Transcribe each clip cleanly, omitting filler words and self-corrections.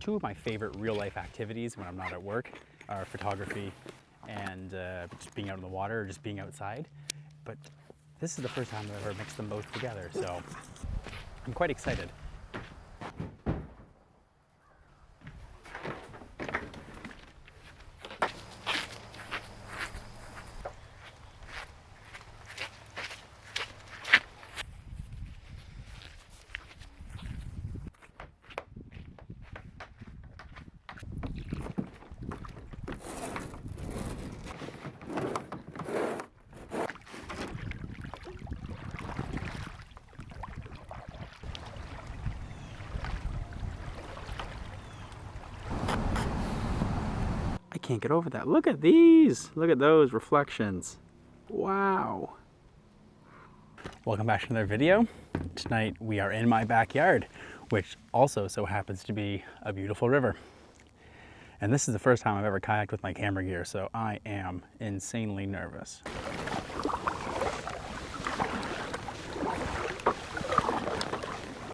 Two of my favorite real-life activities when I'm not at work are photography and just being out in the water or just being outside. But this is the first time I've ever mixed them both together, so I'm quite excited. I can't get over that. Look at these. Look at those reflections. Wow. Welcome back to another video. Tonight we are in my backyard, which also so happens to be a beautiful river. And this is the first time I've ever kayaked with my camera gear, so I am insanely nervous.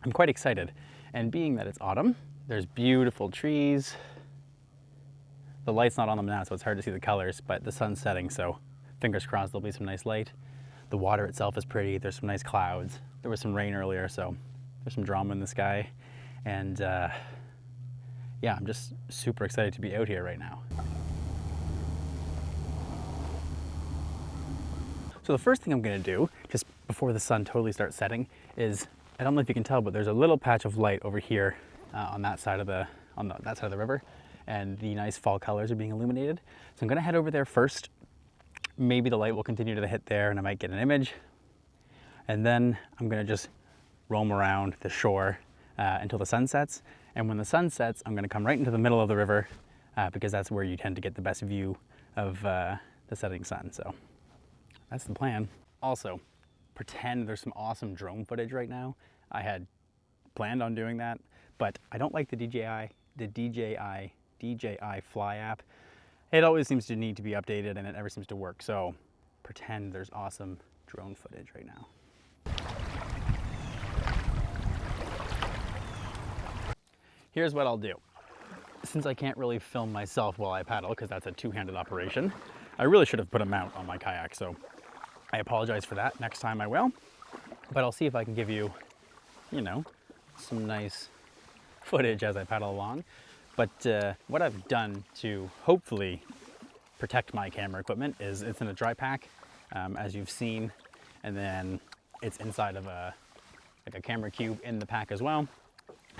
I'm quite excited. And being that it's autumn, there's beautiful trees. The light's not on them now, so it's hard to see the colors, but the sun's setting, so fingers crossed there'll be some nice light. The water itself is pretty. There's some nice clouds. There was some rain earlier, so there's some drama in the sky. And yeah, I'm just super excited to be out here right now. So the first thing I'm gonna do, just before the sun totally starts setting, is, I don't know if you can tell, but there's a little patch of light over here on that side of the river, and the nice fall colors are being illuminated. So I'm gonna head over there first. Maybe the light will continue to hit there and I might get an image. And then I'm gonna just roam around the shore until the sun sets. And when the sun sets, I'm gonna come right into the middle of the river because that's where you tend to get the best view of the setting sun. So that's the plan. Also, pretend there's some awesome drone footage right now. I had planned on doing that, but I don't like the DJI Fly app. It always seems to need to be updated and it never seems to work. So pretend there's awesome drone footage right now. Here's what I'll do. Since I can't really film myself while I paddle, because that's a two-handed operation, I really should have put a mount on my kayak. So I apologize for that. Next time I will. But I'll see if I can give you, you know, some nice footage as I paddle along. But what I've done to hopefully protect my camera equipment is it's in a dry pack, as you've seen, and then it's inside of a camera cube in the pack as well.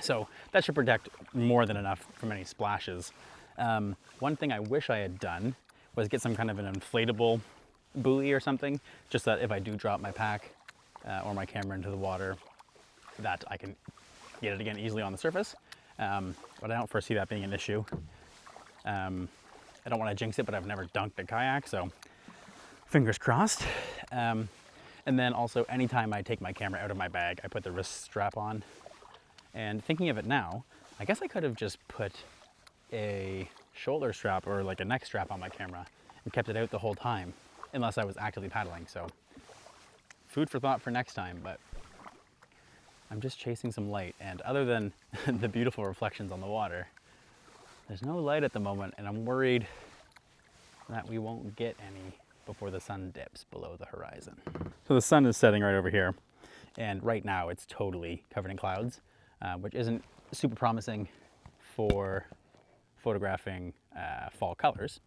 So that should protect more than enough from any splashes. One thing I wish I had done was get some kind of an inflatable buoy or something, just that if I do drop my pack or my camera into the water, that I can get it again easily on the surface. But I don't foresee that being an issue. I don't want to jinx it, but I've never dunked a kayak, so fingers crossed. And then also, anytime I take my camera out of my bag, I put the wrist strap on. And thinking of it now, I guess I could have just put a shoulder strap or like a neck strap on my camera and kept it out the whole time, unless I was actively paddling. So food for thought for next time, but I'm just chasing some light, and other than the beautiful reflections on the water, there's no light at the moment, and I'm worried that we won't get any before the sun dips below the horizon. So the sun is setting right over here, and right now it's totally covered in clouds, which isn't super promising for photographing fall colors,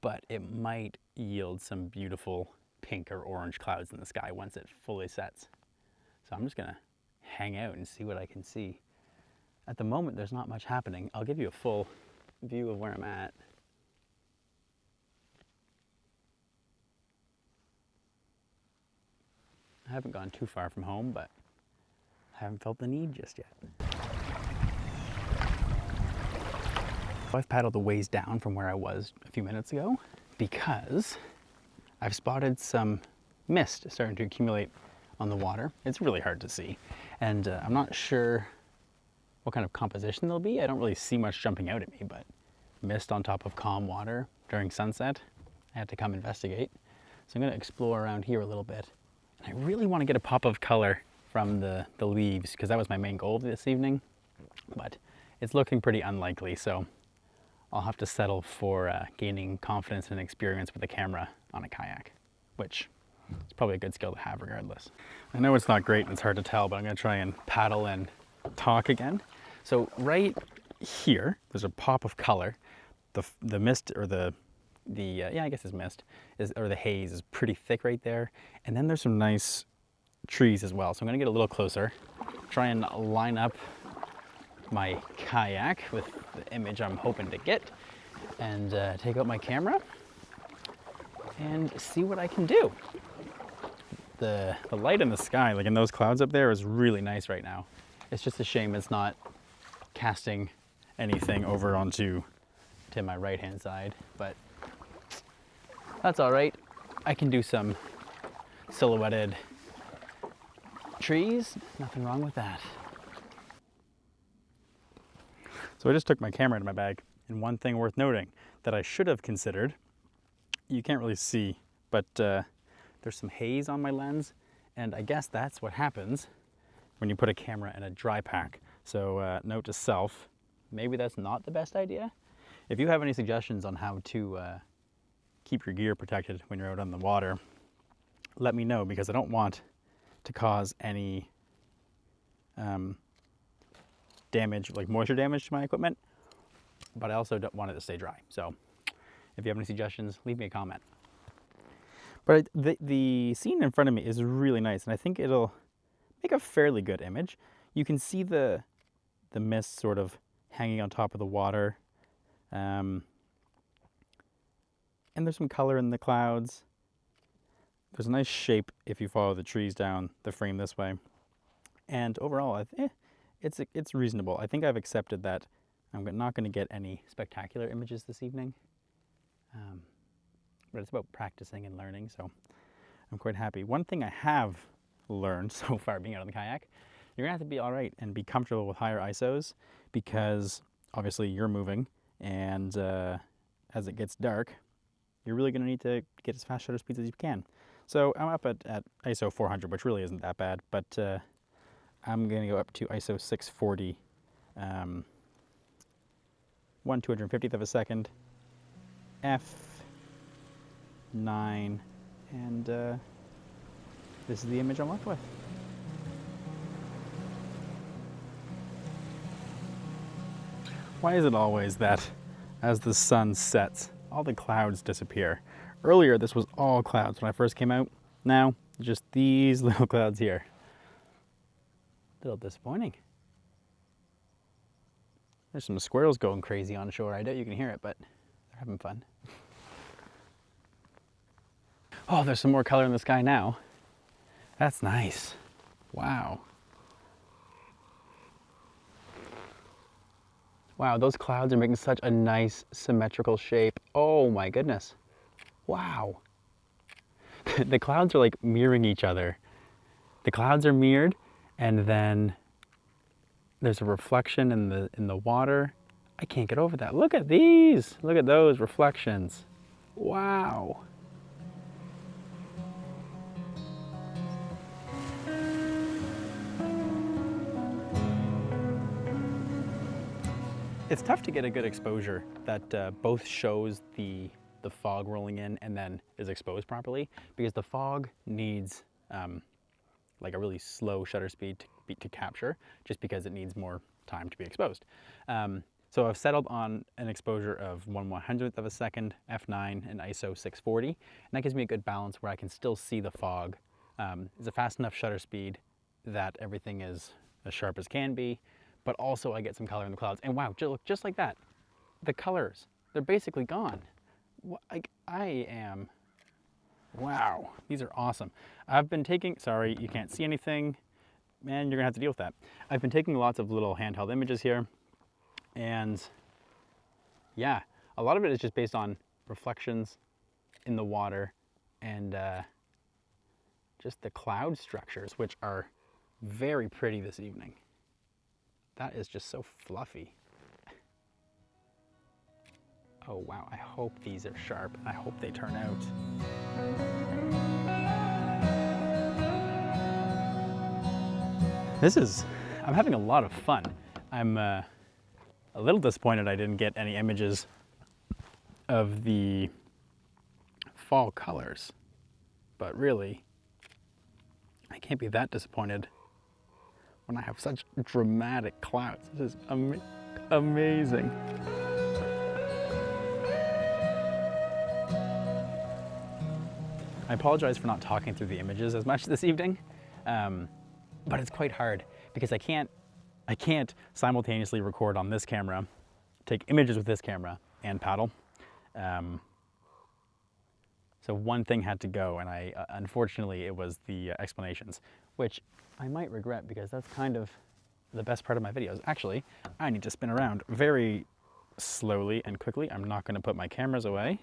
but it might yield some beautiful pink or orange clouds in the sky once it fully sets. So I'm just gonna hang out and see what I can see. At the moment, there's not much happening. I'll give you a full view of where I'm at. I haven't gone too far from home, but I haven't felt the need just yet. I've paddled a ways down from where I was a few minutes ago because I've spotted some mist starting to accumulate on the water. It's really hard to see, and I'm not sure what kind of composition there'll be. I don't really see much jumping out at me, but mist on top of calm water during sunset, I had to come investigate. So I'm gonna explore around here a little bit, and I really want to get a pop of color from the leaves, because that was my main goal this evening, but it's looking pretty unlikely, so I'll have to settle for gaining confidence and experience with a camera on a kayak, which is probably a good skill to have regardless. I know it's not great and it's hard to tell, but I'm gonna try and paddle and talk again. So right here, there's a pop of color. The mist, or yeah, I guess it's mist, or the haze is pretty thick right there. And then there's some nice trees as well. So I'm gonna get a little closer, try and line up my kayak with the image I'm hoping to get, and take out my camera and see what I can do. The light in the sky, like in those clouds up there, is really nice right now. It's just a shame it's not casting anything over onto my right hand side, but that's all right. I can do some silhouetted trees, nothing wrong with that. So I just took my camera out of my bag, and one thing worth noting that I should have considered, you can't really see, but there's some haze on my lens, and I guess that's what happens when you put a camera in a dry pack. So note to self, maybe that's not the best idea. If you have any suggestions on how to keep your gear protected when you're out on the water, let me know, because I don't want to cause any damage, like moisture damage to my equipment, but I also don't want it to stay dry. So if you have any suggestions, leave me a comment. But the scene in front of me is really nice, and I think it'll make a fairly good image. You can see the mist sort of hanging on top of the water, and there's some color in the clouds. There's a nice shape if you follow the trees down the frame this way, and overall, it's reasonable. I think I've accepted that I'm not going to get any spectacular images this evening, but it's about practicing and learning, so I'm quite happy. One thing I have learned so far being out on the kayak, you're gonna have to be all right and be comfortable with higher ISOs, because obviously you're moving, and as it gets dark, you're really gonna need to get as fast shutter speeds as you can. So I'm up at ISO 400, which really isn't that bad, but I'm gonna go up to ISO 640, 1/250th of a second, f9, and this is the image I'm left with. Why is it always that as the sun sets, all the clouds disappear? Earlier, this was all clouds when I first came out. Now, just these little clouds here. A little disappointing. There's some squirrels going crazy on shore. I doubt you can hear it, but they're having fun. Oh, there's some more color in the sky now. That's nice. Wow. Wow, those clouds are making such a nice symmetrical shape. Oh my goodness. Wow. The clouds are like mirroring each other. The clouds are mirrored, and then there's a reflection in the water. I can't get over that. Look at these. Look at those reflections. Wow. It's tough to get a good exposure that both shows the fog rolling in and then is exposed properly, because the fog needs like a really slow shutter speed to capture, just because it needs more time to be exposed. So I've settled on an exposure of 1/100th of a second, f9, and ISO 640, and that gives me a good balance where I can still see the fog. It's a fast enough shutter speed that everything is as sharp as can be, but also I get some color in the clouds. And wow, just like that, the colors, they're basically gone. Wow, these are awesome. I've been taking, sorry, you can't see anything, man, you're gonna have to deal with that. I've been taking lots of little handheld images here, and yeah, a lot of it is just based on reflections in the water and just the cloud structures, which are very pretty this evening. That is just so fluffy. Oh wow, I hope these are sharp. I hope they turn out. I'm having a lot of fun. I'm a little disappointed I didn't get any images of the fall colors, but really, I can't be that disappointed when I have such dramatic clouds. This is amazing. I apologize for not talking through the images as much this evening, but it's quite hard because I can't simultaneously record on this camera, take images with this camera, and paddle. So one thing had to go, and unfortunately it was the explanations, which I might regret because that's kind of the best part of my videos. Actually, I need to spin around very slowly and quickly. I'm not going to put my cameras away.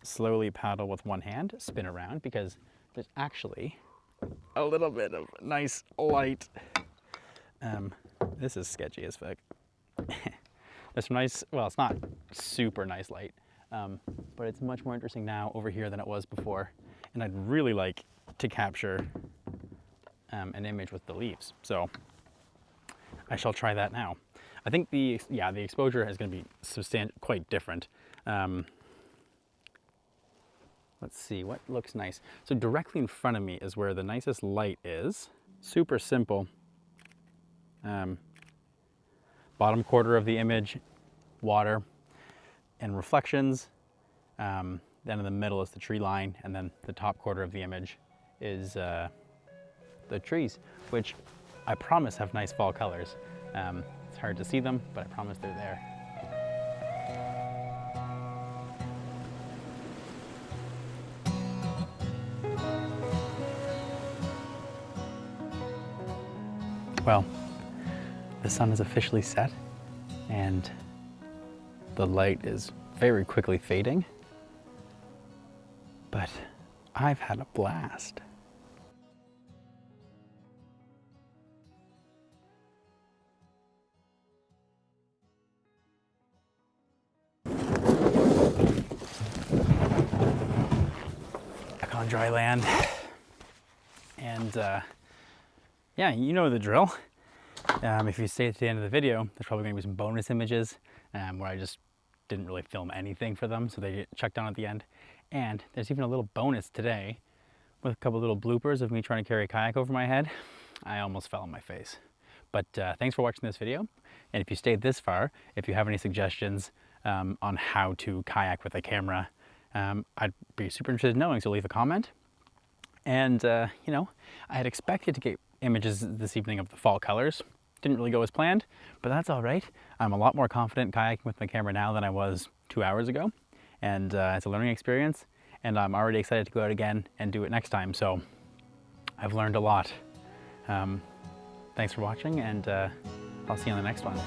Slowly paddle with one hand, spin around, because there's actually a little bit of nice light. This is sketchy as fuck. There's some nice, well, it's not super nice light, but it's much more interesting now over here than it was before. And I'd really like to capture an image with the leaves. So I shall try that now. I think the exposure is going to be quite different. Let's see, what looks nice? So directly in front of me is where the nicest light is. Super simple. Bottom quarter of the image, water and reflections. Then in the middle is the tree line, and then the top quarter of the image is the trees, which I promise have nice fall colors. It's hard to see them, but I promise they're there. Well, the sun is officially set and the light is very quickly fading, but I've had a blast. Back on dry land, and yeah, you know the drill. If you stay to the end of the video, there's probably going to be some bonus images where I just didn't really film anything for them, so they get chucked down at the end. And there's even a little bonus today with a couple little bloopers of me trying to carry a kayak over my head. I almost fell on my face. But thanks for watching this video. And if you stayed this far, if you have any suggestions on how to kayak with a camera, I'd be super interested in knowing, so leave a comment. And, you know, I had expected to get images this evening of the fall colors. Didn't really go as planned, but that's all right. I'm a lot more confident kayaking with my camera now than I was 2 hours ago. And it's a learning experience, and I'm already excited to go out again and do it next time. So I've learned a lot. Thanks for watching, and I'll see you on the next one.